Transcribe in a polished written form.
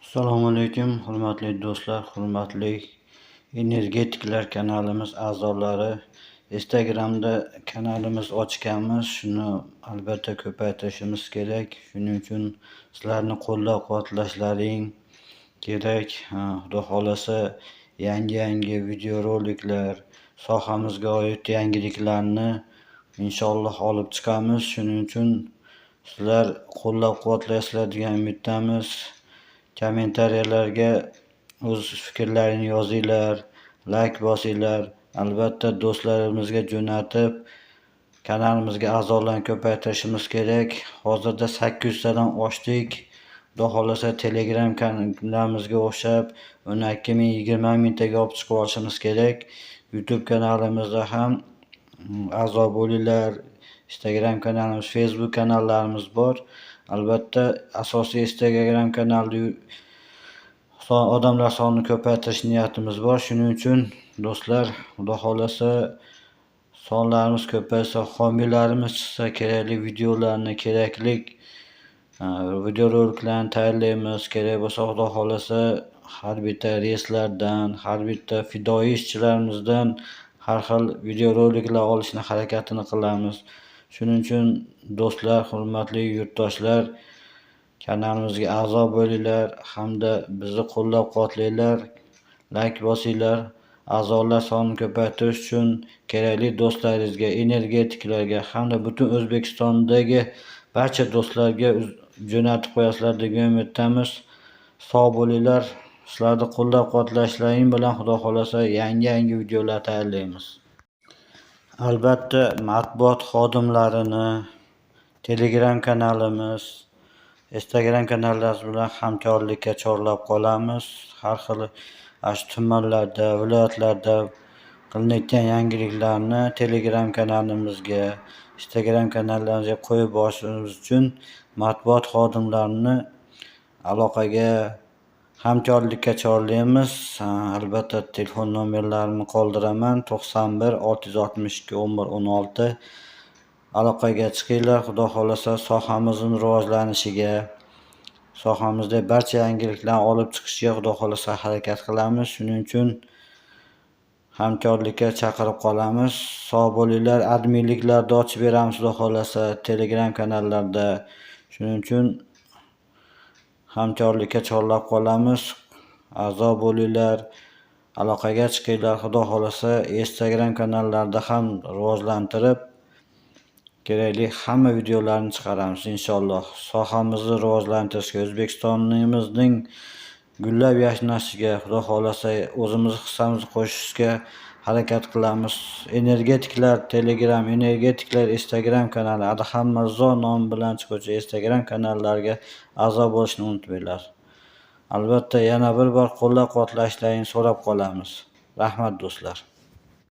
Assalomu alaykum, hurmatli do'stlar, hurmatli energetiklar kanalimiz a'zolari. Instagramda kanalimiz ochganmiz, shuni albatta ko'paytirishimiz kerak. Shuning uchun sizlarni qo'llab-quvvatlashlaring kerak. Xudo xolasa yangi videoroliklar, sohamizga oid yangiliklarni inshaalloh olib chiqamiz. Shuning uchun sizlar qo'llab-quvvatlaysizlar degan umiddamiz. Kommentariyalarga o'z fikrlarini yozinglar, like bosinglar. Albatta do'stlarimizga jo'natib, kanalimizga a'zolarni ko'paytirishimiz kerak. Hozirda 800 dan oshdik. Xudo xolasa Telegram kanalimizga o'xshab 12 ming, 20 mingtaga olib chiqib olishimiz kerak. YouTube kanalimizda ham a'zo bo'linglar. Instagram kanalimiz, Facebook kanallarimiz bor. Albatta asosiy Instagram kanalda odamlar sonini ko'paytirish niyatimiz bor. Shuning uchun do'stlar, Xudo xolasa sonlarimiz ko'paysa, homiylarimiz chiqsa, kerakli videolarni, kerakli videoroliklarni tayyorlaymiz. Kerak bo'lsa, Xudo xolasa har bitta reyslardan, har bitta fidoyi ishchilarimizdan har xil videoroliklar olishni harakatini qilamiz. Shuning uchun do'stlar, hurmatli yurtdoshlar, kanalimizga a'zo bo'linglar hamda bizni qo'llab-quvvatlanglar, like bosinglar. A'zolar sonini ko'paytirish uchun kerakli do'stlaringizga, energetiklarga hamda butun O'zbekistondagi barcha do'stlarga jo'natib qo'yasizlar degan umiddamiz. Sog' bo'linglar. Sizlarni qo'llab-quvvatlashlaring bilan Xudo xolasa yangi videolar tayyorlaymiz. Albatta matbuot xodimlarini, Telegram kanalimiz, Instagram kanallarimiz bilan hamkorlikka chorlab qolamiz. Har xil tumanlarda, viloyatlarda qilinayotgan yangiliklarni Telegram kanalimizga, Instagram kanallarimizga qo'yib borishimiz uchun matbuot xodimlarini aloqaga, hamkorlikka chorlaymiz. Albatta telefon nomerlarimni qoldiraman: 91 662 11 16. Aloqaga chiqinglar. Xudo xolasa sohamizning rivojlanishiga, sohamizda barcha yangiliklarni olib chiqishga Xudo xolasa harakat qilamiz. Shuning uchun hamkorlikka chaqirib qolamiz. Sog' bo'linglar. Adminliklarni ochib beramiz Xudo xolasa Telegram kanallarda. Shuning uchun hamkorlikka chorlab qolamiz. A'zo bo'linglar, aloqaga chiqinglar. Xudo xolasa Instagram kanallarida ham rivojlantirib, kerakli hamma videolarni chiqaramiz inshaalloh. Sohamizni rivojlantirishga, O'zbekistonimizning gullab yashnashiga, Xudo xolasa o'zimiz hissamizni qo'shishga harakat qilamiz. Energetiklar Telegram, energetiklar Instagram kanali, Adham Mirzo nomi bilan chiquvchi Instagram kanallariga a'zo bo'lishni unutmanglar. Albatta yana bir bor qo'llab-quvvatlashlaringni so'rab qolamiz. Rahmat do'stlar.